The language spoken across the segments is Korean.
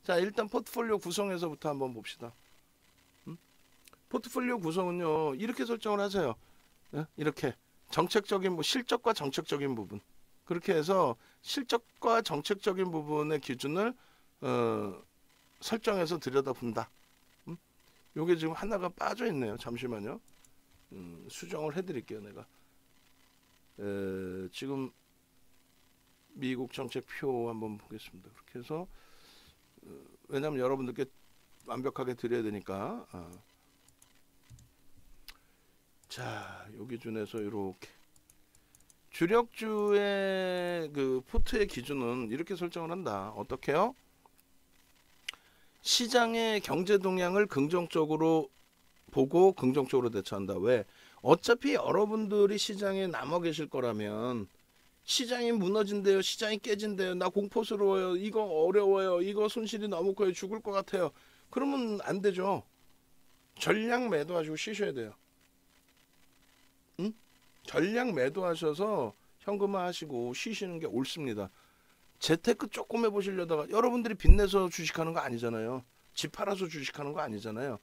자, 일단 포트폴리오 구성에서부터 한번 봅시다. 포트폴리오 구성은요, 이렇게 설정을 하세요. 예? 이렇게 정책적인 실적과 정책적인 부분, 그렇게 해서 실적과 정책적인 부분의 기준을 설정해서 들여다본다. 요게 지금 하나가 빠져 있네요. 잠시만요. 수정을 해드릴게요. 내가 지금 미국 정책표 한번 보겠습니다. 그렇게 해서 왜냐하면 여러분들께 완벽하게 드려야 되니까. 자, 요 기준에서 이렇게 주력주의 그 포트의 기준은 이렇게 설정을 한다. 어떻게요? 시장의 경제 동향을 긍정적으로 보고 긍정적으로 대처한다. 왜? 어차피 여러분들이 시장에 남아 계실 거라면 시장이 무너진대요, 시장이 깨진대요, 나 공포스러워요, 이거 어려워요, 이거 손실이 너무 커요, 죽을 것 같아요. 그러면 안 되죠. 전량 매도하시고 쉬셔야 돼요. 응? 전량 매도하셔서 현금화 하시고 쉬시는 게 옳습니다. 재테크 조금 해보시려다가 여러분들이 빚내서 주식하는 거 아니잖아요. 집 팔아서 주식하는 거 아니잖아요.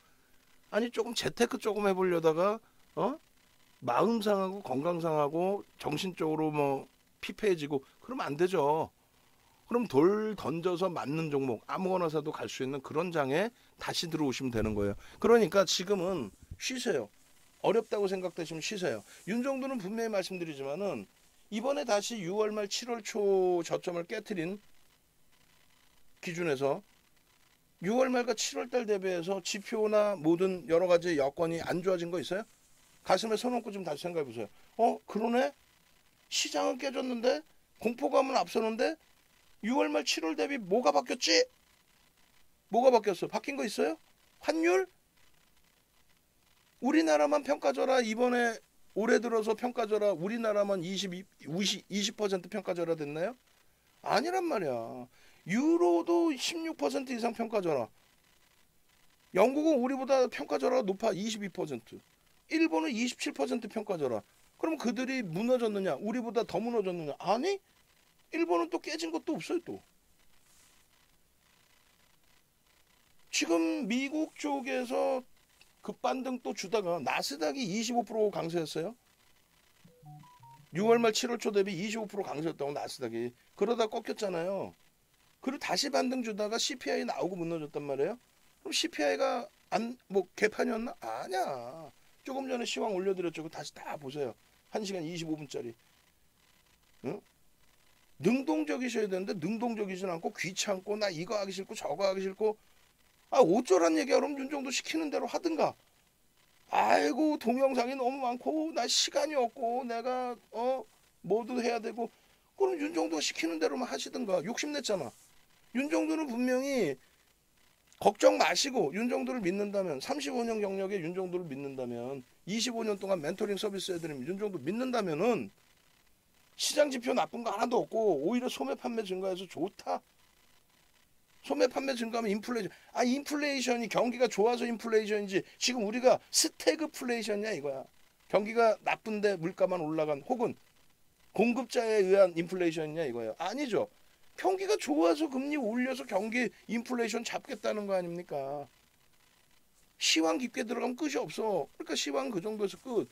아니 조금 재테크 조금 해보려다가 마음 상하고 건강 상하고 정신적으로 뭐 피폐해지고 그러면 안 되죠. 그럼 돌 던져서 맞는 종목 아무거나 사도 갈 수 있는 그런 장에 다시 들어오시면 되는 거예요. 그러니까 지금은 쉬세요. 어렵다고 생각되시면 쉬세요. 윤정도는 분명히 말씀드리지만은 이번에 다시 6월 말 7월 초 저점을 깨트린 기준에서 6월 말과 7월 달 대비해서 지표나 모든 여러 가지 여건이 안 좋아진 거 있어요? 가슴에 손 얹고 좀 다시 생각해 보세요. 그러네? 시장은 깨졌는데 공포감은 앞서는데 6월 말 7월 대비 뭐가 바뀌었지? 뭐가 바뀌었어? 바뀐 거 있어요? 환율? 우리나라만 평가절하 이번에 올해 들어서 평가절하 우리나라만 20% 평가절하 됐나요? 아니란 말이야. 유로도 16% 이상 평가절하. 영국은 우리보다 평가절하가 높아 22%. 일본은 27% 평가절하. 그럼 그들이 무너졌느냐? 우리보다 더 무너졌느냐? 아니? 일본은 또 깨진 것도 없어요 또. 지금 미국 쪽에서 급반등 또 주다가 나스닥이 25% 강세였어요. 6월 말 7월 초 대비 25% 강세였다고 나스닥이. 그러다 꺾였잖아요. 그리고 다시 반등 주다가 CPI 나오고 무너졌단 말이에요. 그럼 CPI가 뭐 개판이었나? 아니야. 조금 전에 시황 올려드렸죠. 다시 다 보세요. 1시간 25분짜리. 응? 능동적이셔야 되는데 능동적이진 않고 귀찮고 나 이거 하기 싫고 저거 하기 싫고 어쩌란 얘기야. 그럼 윤정도 시키는 대로 하든가. 아이고 동영상이 너무 많고 나 시간이 없고 내가 뭐도 해야 되고 그럼 윤정도가 시키는 대로만 하시든가. 욕심냈잖아. 윤정도는 분명히 걱정 마시고 윤정도를 믿는다면 35년 경력의 윤정도를 믿는다면 25년 동안 멘토링 서비스 해드리면 윤정도 믿는다면은 시장 지표 나쁜 거 하나도 없고 오히려 소매 판매 증가해서 좋다. 소매 판매 증가하면 인플레이션이 경기가 좋아서 인플레이션인지 지금 우리가 스태그플레이션이야 이거야. 경기가 나쁜데 물가만 올라간 혹은 공급자에 의한 인플레이션이냐 이거예요. 아니죠. 경기가 좋아서 금리 올려서 경기 인플레이션 잡겠다는 거 아닙니까? 시황 깊게 들어가면 끝이 없어. 그러니까 시황 그 정도에서 끝.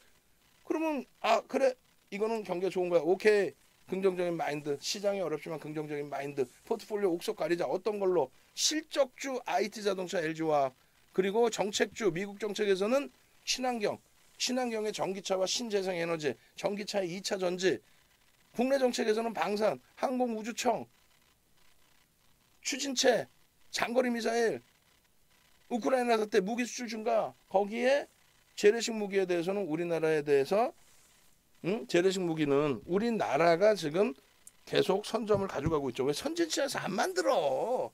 그러면 그래 이거는 경기가 좋은 거야. 오케이. 긍정적인 마인드. 시장이 어렵지만 긍정적인 마인드. 포트폴리오 옥석 가리자. 어떤 걸로? 실적주 IT 자동차 LG화학. 그리고 정책주 미국 정책에서는 친환경. 친환경의 전기차와 신재생에너지. 전기차의 2차 전지. 국내 정책에서는 방산, 항공우주청, 추진체, 장거리 미사일, 우크라이나 사태 무기 수출 증가. 거기에 재래식 무기에 대해서는 우리나라에 대해서 재래식 무기는 우리나라가 지금 계속 선점을 가져가고 있죠. 왜? 선진시장에서 안 만들어.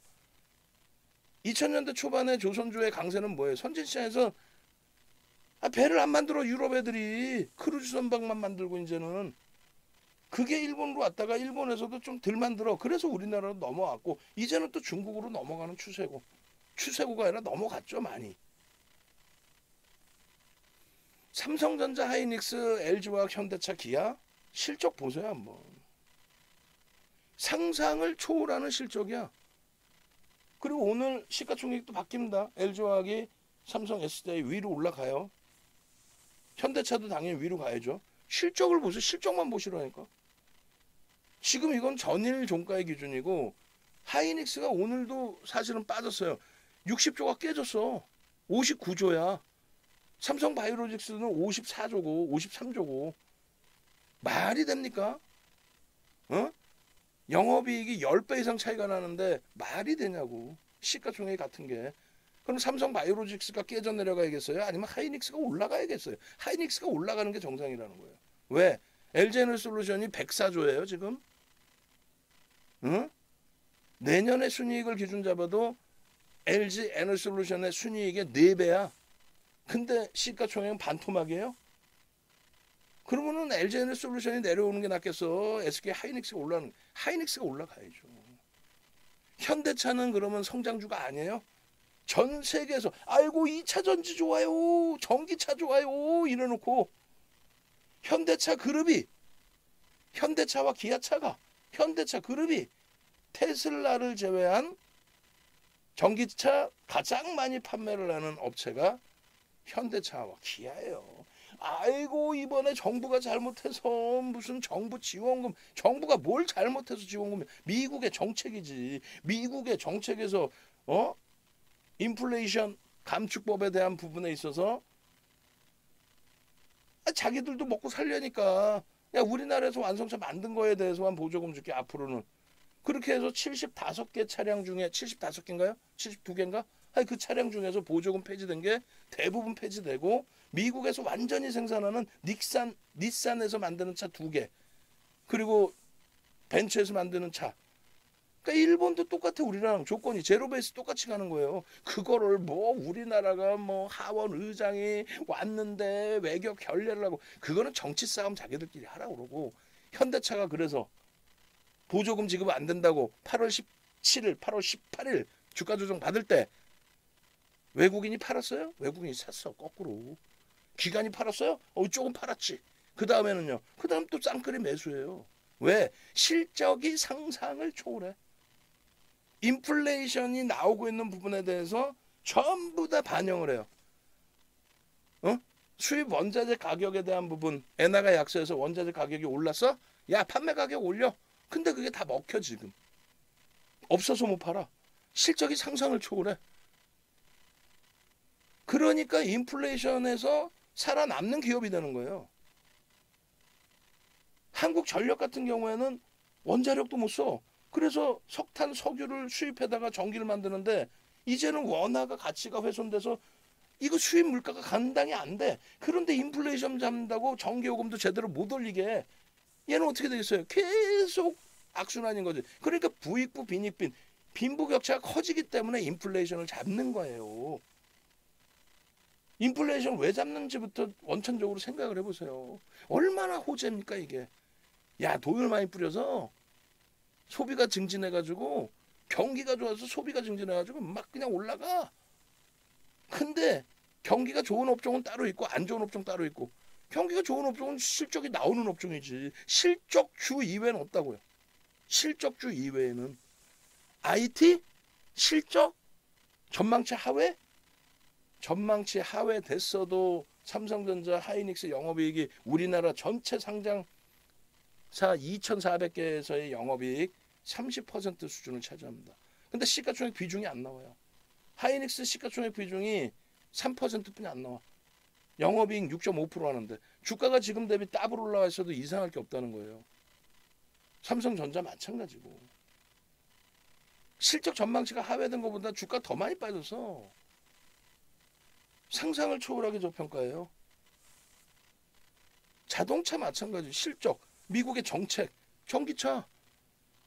2000년대 초반에 조선주의 강세는 뭐예요? 선진시장에서 배를 안 만들어. 유럽 애들이 크루즈 선박만 만들고 이제는. 그게 일본으로 왔다가 일본에서도 좀 덜 만들어. 그래서 우리나라로 넘어왔고 이제는 또 중국으로 넘어가는 추세고. 추세고가 아니라 넘어갔죠 많이. 삼성전자, 하이닉스, LG화학, 현대차, 기아 실적 보세요 한번. 상상을 초월하는 실적이야. 그리고 오늘 시가총액도 바뀝니다. LG화학이 삼성 S대에 위로 올라가요. 현대차도 당연히 위로 가야죠. 실적을 보세요. 실적만 보시라니까. 지금 이건 전일 종가의 기준이고 하이닉스가 오늘도 사실은 빠졌어요. 60조가 깨졌어. 59조야. 삼성바이오로직스는 54조고 53조고 말이 됩니까? 어? 영업이익이 10배 이상 차이가 나는데 말이 되냐고. 시가총액 같은 게. 그럼 삼성바이오로직스가 깨져 내려가야겠어요? 아니면 하이닉스가 올라가야겠어요? 하이닉스가 올라가는 게 정상이라는 거예요. 왜? LG에너지솔루션이 104조예요 지금. 응? 내년의 순이익을 기준 잡아도 LG에너지솔루션의 순이익의 4배야. 근데 시가총액은 반토막이에요? 그러면은 LG에너지솔루션이 내려오는 게 낫겠어? SK 하이닉스가 올라가는, 하이닉스가 올라가야죠. 현대차는 그러면 성장주가 아니에요? 전 세계에서 아이고 2차 전지 좋아요, 전기차 좋아요 이래놓고 현대차 그룹이, 현대차와 기아차가, 현대차 그룹이 테슬라를 제외한 전기차 가장 많이 판매를 하는 업체가 현대차와 기아예요. 아이고 이번에 정부가 잘못해서 무슨 정부 지원금, 정부가 뭘 잘못해서 지원금, 미국의 정책이지. 미국의 정책에서 인플레이션 감축법에 대한 부분에 있어서 자기들도 먹고 살려니까 야 우리나라에서 완성차 만든 거에 대해서만 보조금 줄게 앞으로는. 그렇게 해서 75개 차량 중에 75개인가요? 72개인가? 아니 그 차량 중에서 보조금 폐지된 게 대부분 폐지되고 미국에서 완전히 생산하는 닛산에서 만드는 차 2개 그리고 벤츠에서 만드는 차. 그러니까 일본도 똑같아. 우리랑 조건이 제로베이스 똑같이 가는 거예요. 그거를 뭐 우리나라가 뭐 하원 의장이 왔는데 외교 결례를 하고 그거는 정치 싸움 자기들끼리 하라고 그러고 현대차가 그래서 보조금 지급 안 된다고 8월 17일, 8월 18일 주가 조정 받을 때 외국인이 팔았어요? 외국인이 샀어. 거꾸로. 기관이 팔았어요? 조금 팔았지. 그 다음에는요. 그 다음 또 쌍끌이 매수해요. 왜? 실적이 상상을 초월해. 인플레이션이 나오고 있는 부분에 대해서 전부 다 반영을 해요. 수입 원자재 가격에 대한 부분 엔화가 약세해서 원자재 가격이 올랐어? 야 판매 가격 올려. 근데 그게 다 먹혀 지금. 없어서 못 팔아. 실적이 상상을 초월해. 그러니까 인플레이션에서 살아남는 기업이 되는 거예요. 한국전력 같은 경우에는 원자력도 못 써. 그래서 석탄, 석유를 수입해다가 전기를 만드는데 이제는 원화가 가치가 훼손돼서 이거 수입 물가가 감당이 안 돼. 그런데 인플레이션 잡는다고 전기요금도 제대로 못 올리게. 얘는 어떻게 되겠어요? 계속 악순환인 거지. 그러니까 부익부 빈익빈 빈부격차가 커지기 때문에 인플레이션을 잡는 거예요. 인플레이션 왜 잡는지부터 원천적으로 생각을 해보세요. 얼마나 호재입니까 이게. 야 돈을 많이 뿌려서 소비가 증진해가지고 경기가 좋아서 소비가 증진해가지고 막 그냥 올라가. 근데 경기가 좋은 업종은 따로 있고 안 좋은 업종 따로 있고 경기가 좋은 업종은 실적이 나오는 업종이지 실적주 이외에는 없다고요. 실적주 이외에는 IT 실적 전망치 하회? 전망치 하회 됐어도 삼성전자 하이닉스 영업이익이 우리나라 전체 상장사 2,400개에서의 영업이익 30% 수준을 차지합니다. 근데 시가총액 비중이 안 나와요. 하이닉스 시가총액 비중이 3%뿐이 안 나와. 영업이익 6.5% 하는데 주가가 지금 대비 더블 올라가 있어도 이상할 게 없다는 거예요. 삼성전자 마찬가지고. 실적 전망치가 하회된 것보다 주가 더 많이 빠져서 상상을 초월하게 저평가해요. 자동차 마찬가지. 실적, 미국의 정책, 전기차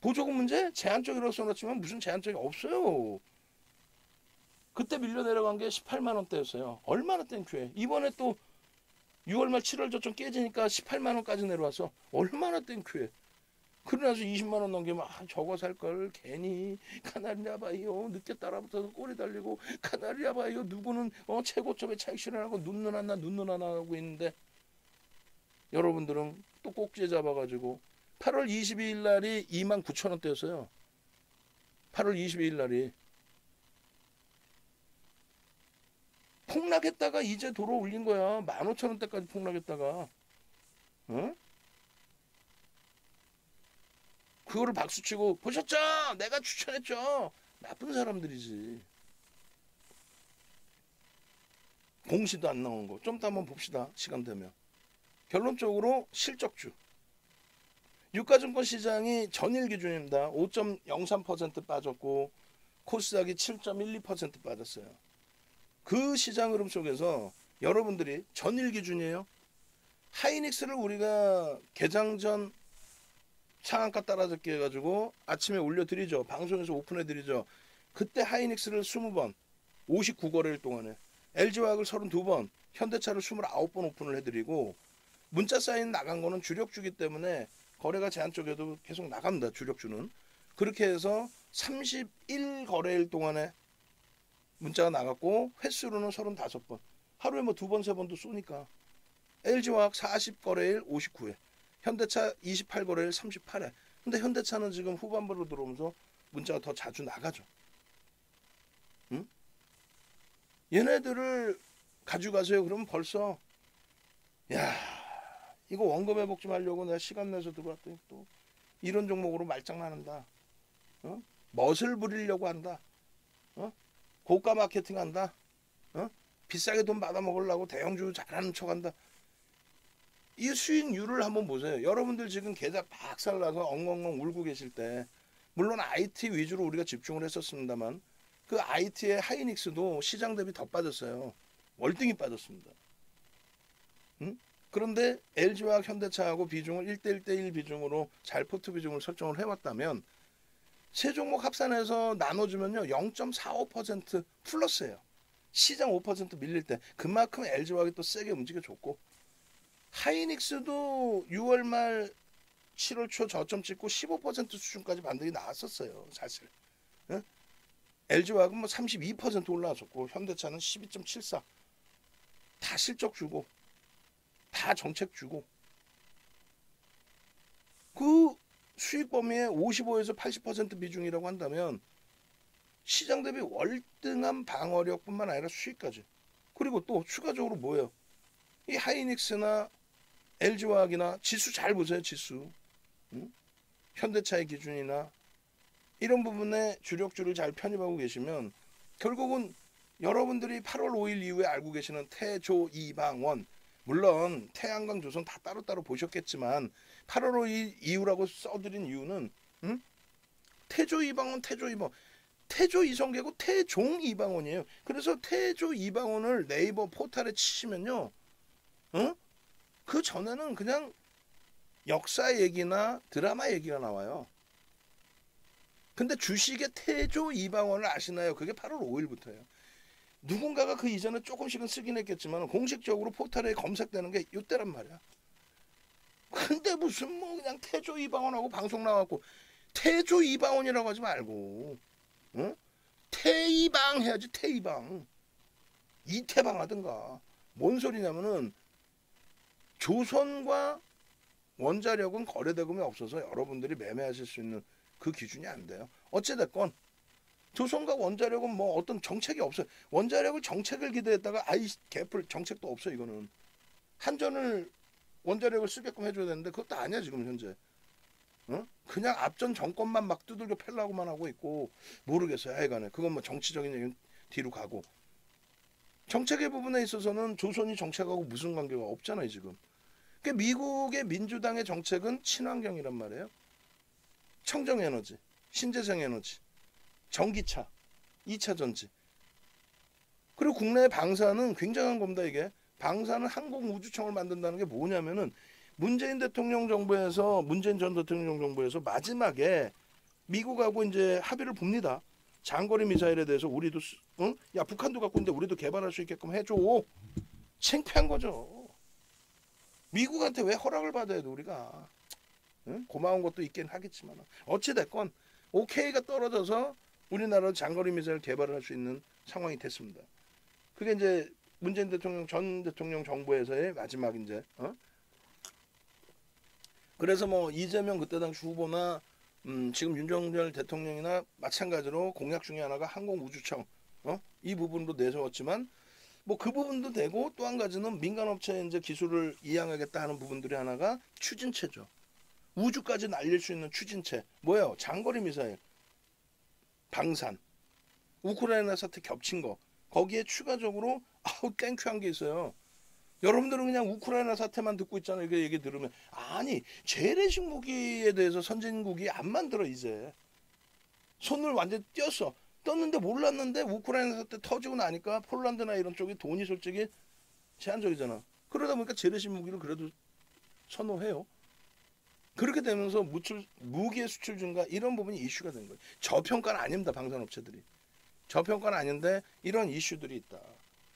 보조금 문제 제한적이라고 써놨지만 무슨 제한적이 없어요. 그때 밀려 내려간 게 18만 원대였어요. 얼마나 땡큐해. 이번에 또 6월 말 7월 저점 깨지니까 18만 원까지 내려와서 얼마나 땡큐해. 그러나서 20만 원 넘기면 저거 살 걸 괜히 카나리아 바이오 늦게 따라붙어서 꼬리 달리고 카나리아 바이오 누구는 최고점에 차익 실현하고 눈눈 하나 하고 있는데 여러분들은 또 꼭지 잡아가지고 8월 22일 날이 29,000원대였어요. 8월 22일 날이 폭락했다가 이제 도로 올린 거야. 15,000원대까지 폭락했다가. 어? 그거를 박수치고 보셨죠? 내가 추천했죠. 나쁜 사람들이지. 공시도 안 나온 거. 좀 더 한번 봅시다. 시간 되면. 결론적으로 실적주. 유가증권 시장이 전일 기준입니다. 5.03% 빠졌고 코스닥이 7.12% 빠졌어요. 그 시장 흐름 속에서 여러분들이 전일 기준이에요. 하이닉스를 우리가 개장 전 상한가 따라잡기 해가지고 아침에 올려드리죠. 방송에서 오픈해드리죠. 그때 하이닉스를 20번 59거래일 동안에 LG화학을 32번 현대차를 29번 오픈을 해드리고 문자 사인 나간 거는 주력주기 때문에 거래가 제한 쪽에도 계속 나갑니다. 주력주는. 그렇게 해서 31거래일 동안에 문자가 나갔고 횟수로는 35번. 하루에 뭐 2번, 3번도 쏘니까. LG화학 40거래일 59회. 현대차 28거래일 38회. 근데 현대차는 지금 후반부로 들어오면서 문자가 더 자주 나가죠. 응? 얘네들을 가져가세요. 그러면 벌써 야 이거 원금 회복 좀 하려고 내가 시간 내서 들어왔더니 또 이런 종목으로 말장난한다. 어? 멋을 부리려고 한다. 어? 고가 마케팅 한다. 어? 비싸게 돈 받아먹으려고 대형주 잘하는 척한다. 이 수익률을 한번 보세요. 여러분들 지금 계좌 박살나서 엉엉엉 울고 계실 때 물론 IT 위주로 우리가 집중을 했었습니다만 그 IT의 하이닉스도 시장 대비 더 빠졌어요. 월등히 빠졌습니다. 응? 그런데 LG화학 현대차하고 비중을 1대1대1 비중으로 잘 포트 비중을 설정을 해왔다면 세 종목 합산해서 나눠주면요 0.45% 플러스예요. 시장 5% 밀릴 때 그만큼 LG화학이 또 세게 움직여줬고 하이닉스도 6월 말 7월 초 저점 찍고 15% 수준까지 반등이 나왔었어요. 사실. 응? LG화학은 뭐 32% 올라왔었고 현대차는 12.74. 다 실적 주고 다 정책 주고 그 수익 범위의 55에서 80% 비중이라고 한다면 시장 대비 월등한 방어력뿐만 아니라 수익까지. 그리고 또 추가적으로 뭐예요? 이 하이닉스나 LG화학이나 지수 잘 보세요. 지수. 응? 현대차의 기준이나 이런 부분에 주력주를 잘 편입하고 계시면 결국은 여러분들이 8월 5일 이후에 알고 계시는 태조 이방원 물론 태양광조선 다 따로따로 보셨겠지만 8월 5일 이후라고 써드린 이유는 응? 태조 이방원 태조 이성계고 태종 이방원이에요. 그래서 태조 이방원을 네이버 포털에 치시면요. 응? 그 전에는 그냥 역사 얘기나 드라마 얘기가 나와요. 근데 주식의 태조 이방원을 아시나요? 그게 8월 5일부터예요. 누군가가 그 이전에 조금씩은 쓰긴 했겠지만 공식적으로 포털에 검색되는 게 이때란 말이야. 근데 무슨 뭐 그냥 태조 이방원하고 방송 나왔고 태조 이방원이라고 하지 말고 응? 태이방 해야지. 태이방 이태방 하든가. 뭔 소리냐면은 조선과 원자력은 거래대금이 없어서 여러분들이 매매하실 수 있는 그 기준이 안 돼요. 어찌됐건 조선과 원자력은 뭐 어떤 정책이 없어요. 원자력을 정책을 기대했다가 아이 개뿔 정책도 없어. 이거는 한전을 원자력을 쓰게끔 해줘야 되는데 그것도 아니야 지금 현재. 어? 그냥 앞전 정권만 막 두들겨 패려고만 하고 있고 모르겠어요. 하여간에 그건 뭐 정치적인 얘기는 뒤로 가고 정책의 부분에 있어서는 조선이 정책하고 무슨 관계가 없잖아요 지금. 그러니까 미국의 민주당의 정책은 친환경이란 말이에요. 청정에너지, 신재생에너지, 전기차, 2차 전지. 그리고 국내 방사는 굉장한 겁니다. 이게 방사는 항공우주청을 만든다는 게 뭐냐면은 문재인 대통령 정부에서 문재인 전 대통령 정부에서 마지막에 미국하고 이제 합의를 봅니다. 장거리 미사일에 대해서 우리도 응? 야 북한도 갖고 있는데 우리도 개발할 수 있게끔 해줘. 창피한 거죠. 미국한테 왜 허락을 받아야 돼 우리가. 응? 고마운 것도 있긴 하겠지만 어찌됐건 OK가 떨어져서 우리나라 장거리 미사일 개발을 할 수 있는 상황이 됐습니다. 그게 이제 문재인 대통령 전 대통령 정부에서의 마지막 이제 그래서 뭐 이재명 그때 당시 후보나 지금 윤석열 대통령이나 마찬가지로 공약 중에 하나가 항공우주청 이 부분으로 내세웠지만 뭐 그 부분도 되고 또 한 가지는 민간업체에 이제 기술을 이양하겠다 하는 부분들이 하나가 추진체죠. 우주까지 날릴 수 있는 추진체. 뭐예요? 장거리 미사일, 방산, 우크라이나 사태 겹친 거. 거기에 추가적으로 아우 땡큐한 게 있어요. 여러분들은 그냥 우크라이나 사태만 듣고 있잖아요. 이게 얘기 들으면 아니 재래식 무기에 대해서 선진국이 안 만들어 이제. 손을 완전 띄었어. 떴는데 몰랐는데 우크라이나 사태 터지고 나니까 폴란드나 이런 쪽이 돈이 솔직히 제한적이잖아. 그러다 보니까 재래식 무기를 그래도 선호해요. 그렇게 되면서 무기의 수출 증가 이런 부분이 이슈가 된 거예요. 저평가는 아닙니다. 방산업체들이. 저평가는 아닌데 이런 이슈들이 있다.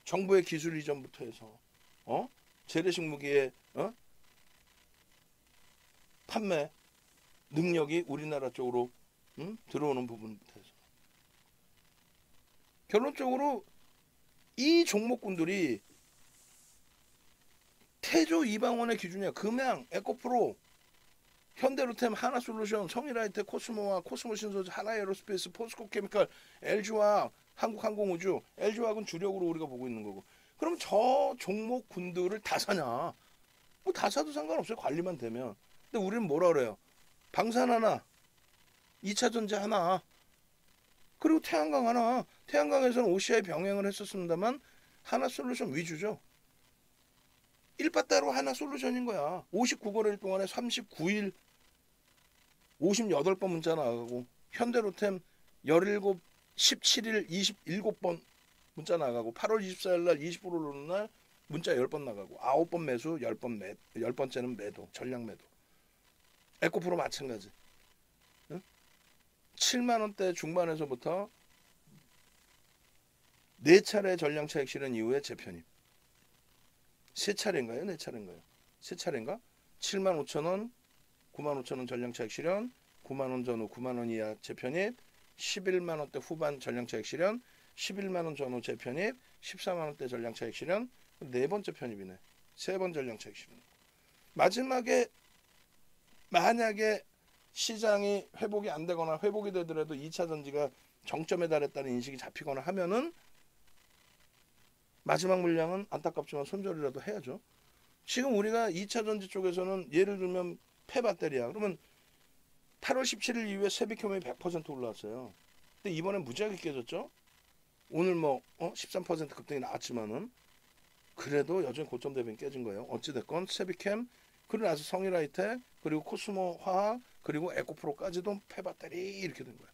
정부의 기술 이전부터 해서 재래식 무기의 판매 능력이 우리나라 쪽으로 들어오는 부분부터 해서 결론적으로 이 종목군들이 태조 이방원의 기준이야. 금양, 에코프로, 현대로템, 하나솔루션, 성일하이텍, 코스모와 코스모신소재, 하나에어로스페이스, 포스코케미칼, LG화학, 한국항공우주, LG화학은 주력으로 우리가 보고 있는 거고. 그럼 저 종목군들을 다 사냐? 뭐 다 사도 상관없어요. 관리만 되면. 근데 우리는 뭐라 그래요? 방산 하나, 2차전지 하나, 그리고 태양광 하나. 태양광에서는 OCI 병행을 했었습니다만 하나솔루션 위주죠. 1바따로 하나솔루션인 거야. 59거래일 동안에 39일 58번 문자 나가고 현대로템 17, 17일 27번 문자 나가고 8월 24일 날 20% 오르는 날 문자 10번 나가고 9번 매수 10번째는 매도 전량 매도. 에코프로 마찬가지. 7만원대 중반에서부터 4차례 전량 차익 실현 이후에 재편입. 3차례인가요? 4차례인가요? 3차례인가? 75,000원, 95,000원 전량 차익 실현, 9만원 전후 9만원 이하 재편입, 11만원대 후반 전량 차익 실현, 11만원 전후 재편입, 14만원대 전량 차익 실현, 4번째 편입이네. 3번 전량 차익 실현. 마지막에 만약에 시장이 회복이 안 되거나 회복이 되더라도 2차 전지가 정점에 달했다는 인식이 잡히거나 하면은 마지막 물량은 안타깝지만 손절이라도 해야죠. 지금 우리가 2차 전지 쪽에서는 예를 들면 폐배터리야. 그러면 8월 17일 이후에 세비켬이 100% 올라왔어요. 근데 이번엔 무지하게 깨졌죠. 오늘 뭐 13% 급등이 나왔지만은 그래도 여전히 고점 대비는 깨진 거예요. 어찌됐건 세비켬 그리고 나서 성일하이텍 그리고 코스모 화학 그리고 에코프로까지도 폐배터리 이렇게 된 거예요.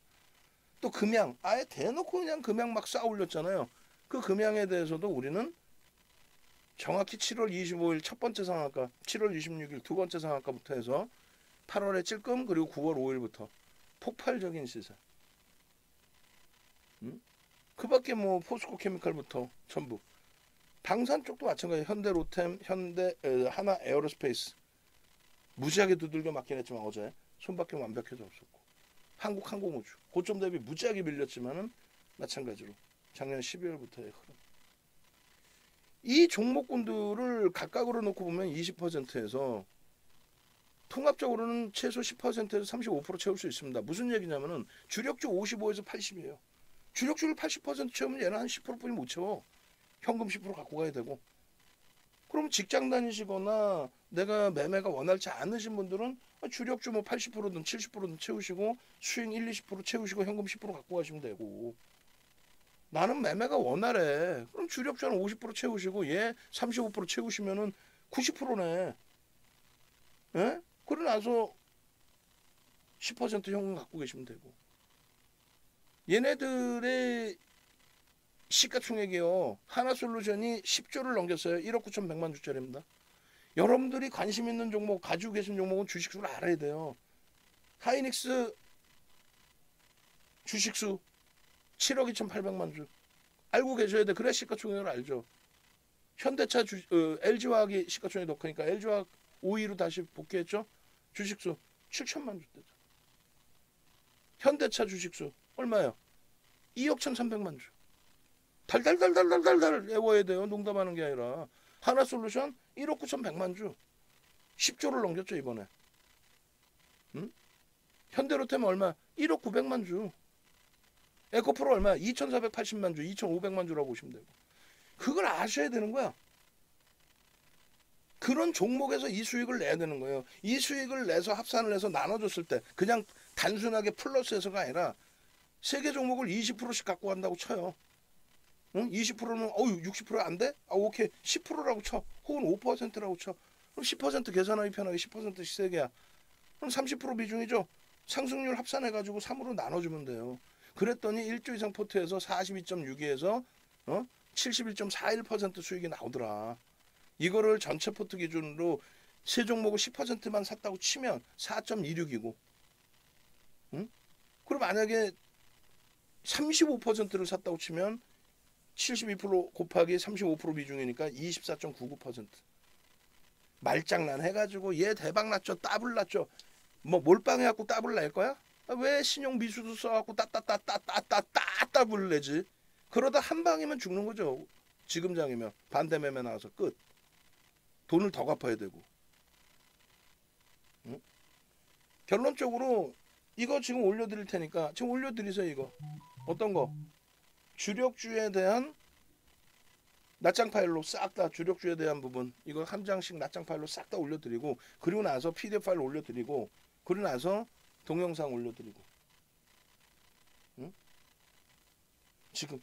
또 금양 아예 대놓고 그냥 금양 막 쌓아 올렸잖아요. 그 금양에 대해서도 우리는 정확히 7월 25일 첫 번째 상한가, 7월 26일 두 번째 상한가부터 해서 8월에 찔끔 그리고 9월 5일부터 폭발적인 시세. 그 밖에 뭐 포스코케미칼부터 전부. 방산 쪽도 마찬가지예요. 현대로템, 하나 에어로스페이스. 무지하게 두들겨 맞긴 했지만 어제 손밖에 완벽해서 없었고. 한국항공우주. 고점 대비 무지하게 밀렸지만은 마찬가지로. 작년 12월부터의 흐름. 이 종목군들을 각각으로 놓고 보면 20%에서 통합적으로는 최소 10%에서 35% 채울 수 있습니다. 무슨 얘기냐면은 주력주 55에서 80이에요. 주력주를 80% 채우면 얘는 한 10%뿐이 못 채워. 현금 10% 갖고 가야 되고. 그럼 직장 다니시거나 내가 매매가 원활치 않으신 분들은 주력주 뭐 80%든 70%든 채우시고 수익 1, 20% 채우시고 현금 10% 갖고 가시면 되고. 나는 매매가 원활해. 그럼 주력주 한 50% 채우시고 얘 35% 채우시면은 90%네. 예? 그러고 나서 10% 현금 갖고 계시면 되고. 얘네들의 시가총액이요. 하나솔루션이 10조를 넘겼어요. 1억 9,100만 주짜리입니다. 여러분들이 관심 있는 종목, 가지고 계신 종목은 주식수를 알아야 돼요. 하이닉스 주식수 7억 2,800만 주. 알고 계셔야 돼. 그래야 시가총액을 알죠. 현대차 LG화학이 시가총액이 더 크니까 LG화학 5위로 다시 복귀했죠. 주식수 7천만 주 되죠. 현대차 주식수 얼마예요? 2억 1,300만 주. 달달달달달달달 외워야 돼요. 농담하는 게 아니라. 하나솔루션 1억 9,100만 주. 10조를 넘겼죠 이번에. 현대로템 얼마? 1억 900만 주. 에코프로 얼마? 2,480만 주, 2,500만 주라고 보시면 되고. 그걸 아셔야 되는 거야. 그런 종목에서 이 수익을 내야 되는 거예요. 이 수익을 내서 합산을 해서 나눠줬을 때 그냥 단순하게 플러스해서가 아니라 세 개 종목을 20%씩 갖고 간다고 쳐요. 응? 20%는 60%안 돼? 아 오케이 10%라고 쳐. 혹은 5%라고 쳐. 그럼 10% 계산하기 편하게 10%씩 세 개야. 그럼 30% 비중이죠. 상승률 합산해가지고 3으로 나눠주면 돼요. 그랬더니 1조 이상 포트에서 42.62에서 71.41% 수익이 나오더라. 이거를 전체 포트 기준으로 세 종목을 10%만 샀다고 치면 4.26이고, 응? 그럼 만약에 35%를 샀다고 치면 72% 곱하기 35% 비중이니까 24.99%. 말장난 해가지고 얘 대박 났죠, 따블 났죠. 뭐 몰빵해갖고 따블 낼 거야? 왜 신용 미수도 써갖고 따블 내지? 그러다 한 방이면 죽는 거죠. 지금 장이면 반대 매매 나와서 끝. 돈을 더 갚아야 되고. 응? 결론적으로 이거 지금 올려드릴 테니까 지금 올려드리세요. 이거 어떤 거? 주력주에 대한 낱장 파일로 싹 다 주력주에 대한 부분 이거 한 장씩 낱장 파일로 싹 다 올려드리고, 그리고 나서 PDF 파일 올려드리고, 그리고 나서 동영상 올려드리고. 응? 지금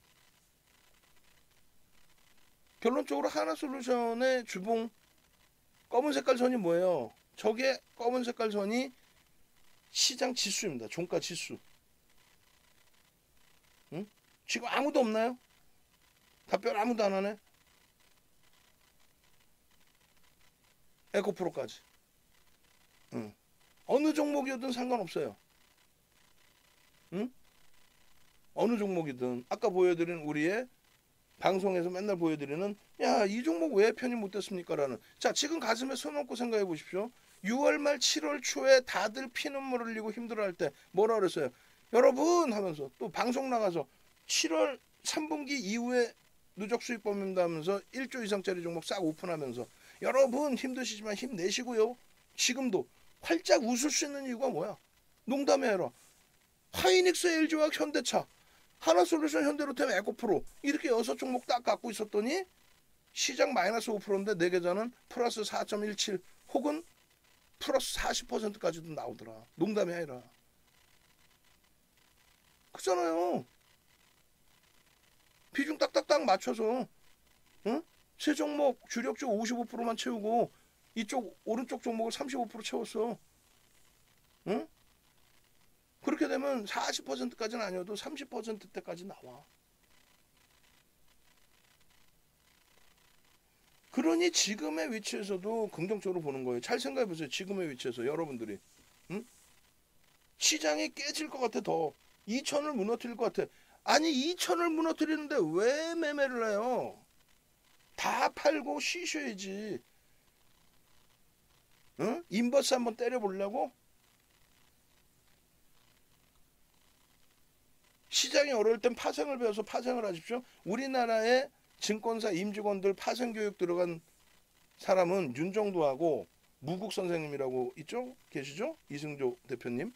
결론적으로 하나솔루션의 주봉 검은 색깔 선이 뭐예요? 저게 검은 색깔 선이 시장 지수입니다. 종가 지수. 응? 지금 아무도 없나요? 답변 아무도 안 하네. 에코프로까지. 응. 어느 종목이든 상관없어요. 응? 어느 종목이든 아까 보여드린 우리의 방송에서 맨날 보여드리는 야 이 종목 왜 편입 못됐습니까? 라는. 자 지금 가슴에 손 얹고 생각해 보십시오. 6월 말 7월 초에 다들 피눈물 흘리고 힘들어할 때 뭐라 그랬어요? 여러분 하면서 또 방송 나가서 7월 3분기 이후에 누적 수익 범위입니다 하면서 1조 이상짜리 종목 싹 오픈하면서 여러분 힘드시지만 힘내시고요. 지금도 활짝 웃을 수 있는 이유가 뭐야? 농담이 아니라 하이닉스, LG화학, 현대차, 하나솔루션, 현대로템, 에코프로 이렇게 6종목 딱 갖고 있었더니 시장 마이너스 5%인데 내 계좌는 플러스 4.17 혹은 플러스 40%까지도 나오더라. 농담이 아니라. 그잖아요. 비중 딱딱딱 맞춰서 응? 세 종목 주력주 55%만 채우고 이쪽 오른쪽 종목을 35% 채웠어. 응? 그렇게 되면 40%까지는 아니어도 30%대까지 나와. 그러니 지금의 위치에서도 긍정적으로 보는 거예요. 잘 생각해 보세요. 지금의 위치에서 여러분들이 응? 시장이 깨질 것 같아. 더 2천을 무너뜨릴 것 같아. 아니 2천을 무너뜨리는데 왜 매매를 해요? 다 팔고 쉬셔야지. 응? 인버스 한번 때려보려고? 시장이 어려울 땐 파생을 배워서 파생을 하십시오. 우리나라의 증권사 임직원들 파생 교육 들어간 사람은 윤정도하고 무국 선생님이라고 있죠? 계시죠? 이승조 대표님.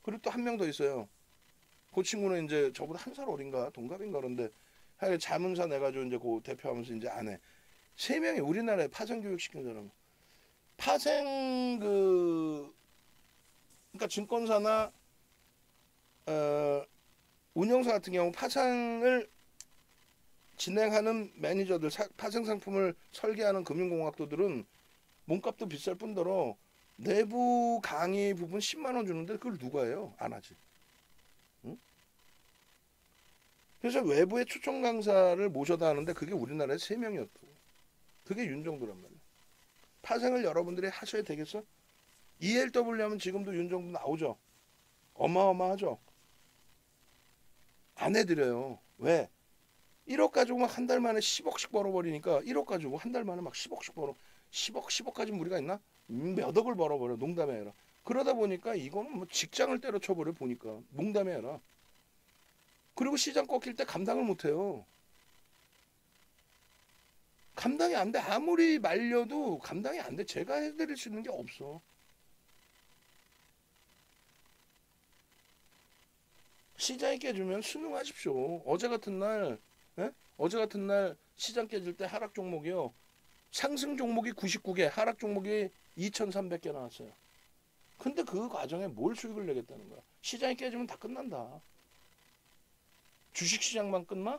그리고 또 한 명 더 있어요. 그 친구는 이제 저보다 한 살 어린가 동갑인가 그런데 하여간 자문사 내가지고 이제 그 대표하면서 이제 아내 세 명이 우리나라에 파생 교육 시킨 사람. 파생 그러니까 증권사나 어, 운영사 같은 경우 파생을 진행하는 매니저들, 파생 상품을 설계하는 금융공학도들은 몸값도 비쌀 뿐더러 내부 강의 부분 10만 원 주는데 그걸 누가 해요? 안 하지. 응? 그래서 외부의 초청 강사를 모셔다 하는데 그게 우리나라에 3명이었다고. 그게 윤정도란 말이야. 파생을 여러분들이 하셔야 되겠어? ELW 하면 지금도 윤정도 나오죠. 어마어마하죠. 안 해드려요. 왜? 1억 가지고 막 한 달 만에 10억씩 벌어버리니까 1억 가지고 한 달 만에 막 10억씩 벌어. 10억까지 무리가 있나? 몇 억을 벌어버려. 농담이 아니라. 그러다 보니까 이거는 뭐 직장을 때려쳐버려 보니까. 농담이 아니라. 그리고 시장 꺾일 때 감당을 못해요. 감당이 안 돼. 아무리 말려도 감당이 안 돼. 제가 해드릴 수 있는 게 없어. 시장이 깨지면 순응하십시오. 어제 같은 날 예? 어제 같은 날 시장 깨질 때 하락 종목이요. 상승 종목이 99개, 하락 종목이 2,300개 나왔어요. 근데 그 과정에 뭘 수익을 내겠다는 거야. 시장이 깨지면 다 끝난다. 주식시장만 끝나?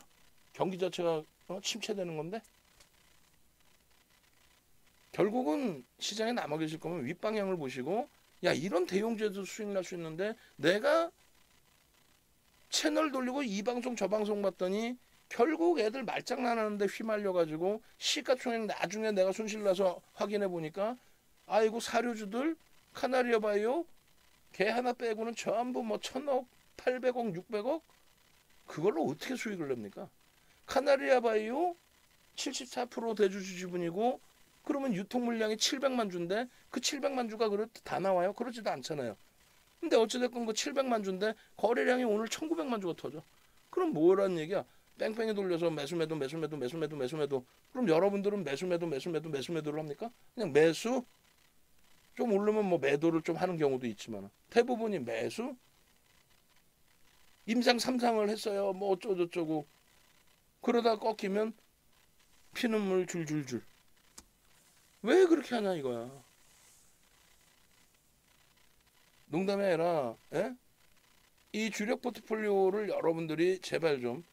경기 자체가 침체되는 건데? 결국은 시장에 남아 계실 거면 윗방향을 보시고 야 이런 대용주에도 수익 날 수 있는데 내가 채널 돌리고 이 방송 저 방송 봤더니 결국 애들 말장난하는데 휘말려가지고 시가총액 나중에 내가 손실나서 확인해 보니까 아이고 사료주들 카나리아 바이오 걔 하나 빼고는 전부 뭐 1,000억 800억 600억 그걸로 어떻게 수익을 냅니까? 카나리아 바이오 74% 대주주 지분이고 그러면 유통 물량이 700만 주인데 그 700만 주가 다 나와요? 그러지도 않잖아요. 근데 어찌됐건 그 700만 주인데 거래량이 오늘 1900만 주가 터져. 그럼 뭐라는 얘기야? 뺑뺑이 돌려서 매수매도 매수매도 매수매도 매수매도 그럼 여러분들은 매수매도 매수매도 매수매도를 합니까? 그냥 매수 좀 오르면 뭐 매도를 좀 하는 경우도 있지만 대부분이 매수 임상 3상을 했어요. 뭐 어쩌고저쩌고 그러다 꺾이면 피눈물 줄줄줄 왜 그렇게 하냐 이거야. 농담이 아니라 에? 이 주력 포트폴리오를 여러분들이 제발 좀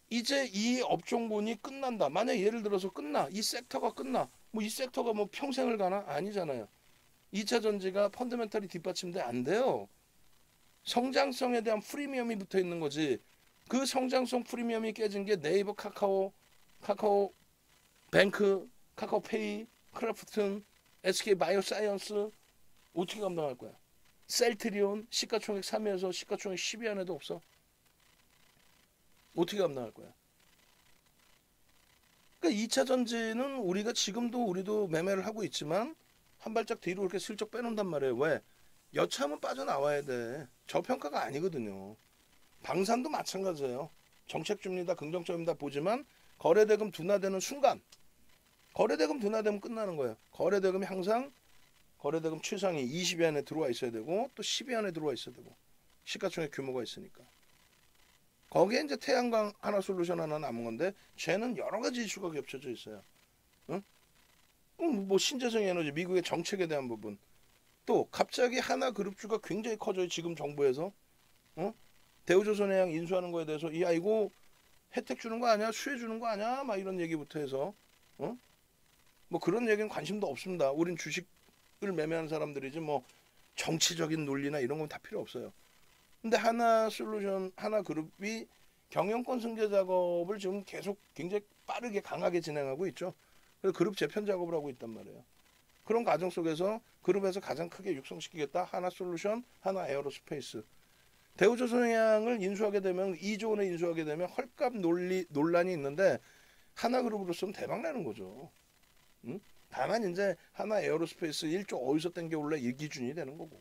이제 이 업종군이 끝난다. 만약 예를 들어서 끝나. 이 섹터가 끝나. 뭐 이 섹터가 뭐 평생을 가나? 아니잖아요. 2차 전지가 펀더멘탈이 뒷받침돼 안 돼요. 성장성에 대한 프리미엄이 붙어 있는 거지. 그 성장성 프리미엄이 깨진 게 네이버, 카카오 뱅크, 카카오페이, 크래프튼, SK 바이오사이언스 어떻게 감당할 거야? 셀트리온 시가총액 3위에서 시가총액 10위 안에도 없어. 어떻게 감당할 거야? 그러니까 2차 전지는 우리가 지금도 우리도 매매를 하고 있지만 한 발짝 뒤로 이렇게 슬쩍 빼놓는단 말이에요. 왜? 여차하면 빠져나와야 돼. 저평가가 아니거든요. 방산도 마찬가지예요. 정책주입니다. 긍정적입니다. 보지만 거래대금 둔화되는 순간 거래대금 둔화되면 끝나는 거예요. 거래대금이 항상 거래대금 최상위 20위 안에 들어와 있어야 되고 또 10위 안에 들어와 있어야 되고 시가총액 규모가 있으니까. 거기에 이제 태양광 하나 솔루션 하나 남은 건데 쟤는 여러 가지 이슈가 겹쳐져 있어요. 응? 뭐 신재생 에너지 미국의 정책에 대한 부분 또 갑자기 하나 그룹주가 굉장히 커져요. 지금 정부에서 대우조선해양 인수하는 거에 대해서 야 이거 혜택 주는 거 아니야? 수혜 주는 거 아니야? 막 이런 얘기부터 해서 뭐 그런 얘기는 관심도 없습니다. 우린 주식을 매매하는 사람들이지 뭐 정치적인 논리나 이런 건 다 필요 없어요. 근데 하나 솔루션, 하나 그룹이 경영권 승계 작업을 지금 계속 굉장히 빠르게 강하게 진행하고 있죠. 그래서 그룹 재편 작업을 하고 있단 말이에요. 그런 과정 속에서 그룹에서 가장 크게 육성시키겠다. 하나 솔루션, 하나 에어로스페이스. 대우조선해양을 인수하게 되면 2조 원에 인수하게 되면 헐값 논란이 있는데 하나 그룹으로서는 대박 나는 거죠. 응? 다만 이제 하나 에어로스페이스 1조 어디서 땡겨올래 이 기준이 되는 거고.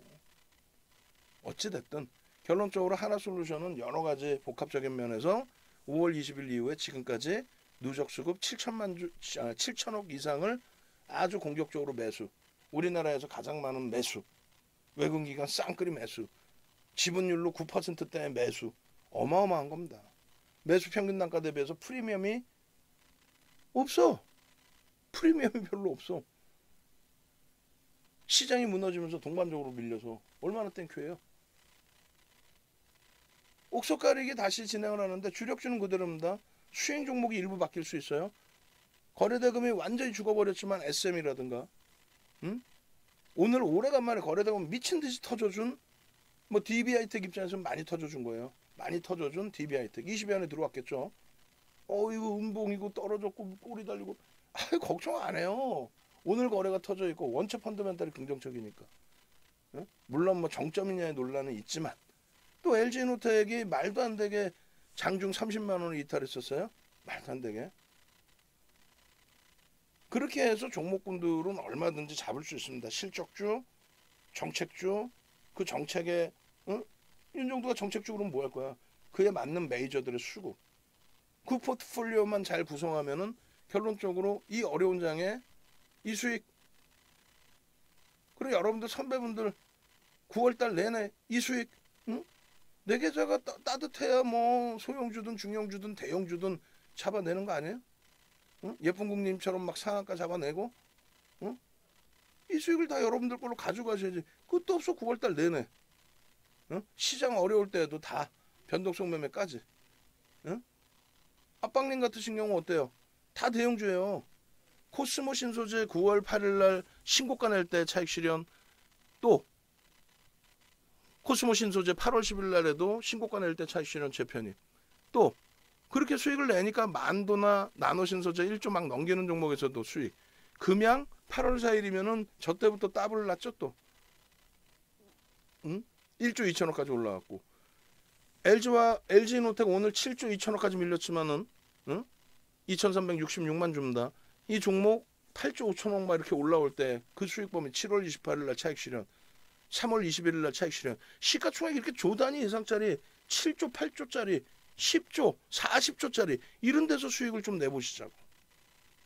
어찌됐든 결론적으로 하나솔루션은 여러 가지 복합적인 면에서 5월 20일 이후에 지금까지 누적 수급 7천억 이상을 아주 공격적으로 매수. 우리나라에서 가장 많은 매수. 외국기관 쌍끌이 매수. 지분율로 9%대의 매수. 어마어마한 겁니다. 매수 평균 단가 대비해서 프리미엄이 없어. 프리미엄이 별로 없어. 시장이 무너지면서 동반적으로 밀려서 얼마나 땡큐예요. 옥석 가리기 다시 진행을 하는데 주력주는 그대로입니다. 수행 종목이 일부 바뀔 수 있어요. 거래대금이 완전히 죽어버렸지만 SM이라든가 오늘 오래간만에 거래대금 미친듯이 터져준 뭐 DB하이텍 입장에서는 많이 터져준 거예요. 많이 터져준 DB하이텍 20위 안에 들어왔겠죠. 이거 음봉이고 떨어졌고 꼬리 달리고 걱정 안 해요. 오늘 거래가 터져 있고 원체 펀더멘탈이 긍정적이니까. 물론 뭐 정점이냐의 논란은 있지만 또 LG노텍이 말도 안 되게 장중 30만 원을 이탈했었어요. 말도 안 되게. 그렇게 해서 종목군들은 얼마든지 잡을 수 있습니다. 실적주, 정책주, 그 정책에 윤정도가 정책적으로는 뭐 할 거야? 그에 맞는 메이저들의 수급. 그 포트폴리오만 잘 구성하면은 결론적으로 이 어려운 장에 이 수익. 그리고 여러분들 선배분들 9월달 내내 이 수익. 내 계좌가 따뜻해야 뭐 소형주든 중형주든 대형주든 잡아내는 거 아니에요? 응? 예쁜 국님처럼 막 상한가 잡아내고, 응? 이 수익을 다 여러분들 걸로 가져가셔야지. 그것도 없어 9월달 내내. 응? 시장 어려울 때에도 다 변동성 매매까지. 응? 아빵님 같으신 경우 어때요? 다 대형주예요. 코스모 신소재 9월 8일날 신고가 낼 때 차익 실현, 또 코스모 신소재 8월 10일날에도 신고가 낼 때 차익 실현 재편입, 또 그렇게 수익을 내니까 만도나 나노신소재 1조 막 넘기는 종목에서도 수익. 금양 8월 4일이면은 저 때부터 더블을 났죠 또. 응? 1조 2천억까지 올라갔고, LG와 LG노텍 오늘 7조 2천억까지 밀렸지만은, 응? 2,366만 줍니다. 이 종목 8조 5천억 막 이렇게 올라올 때 그 수익 범위 7월 28일 날 차익 실현, 3월 21일 날 차익 실현. 시가총액 이렇게 조 단위 이상짜리 7조 8조짜리 10조 40조짜리 이런 데서 수익을 좀 내보시자고.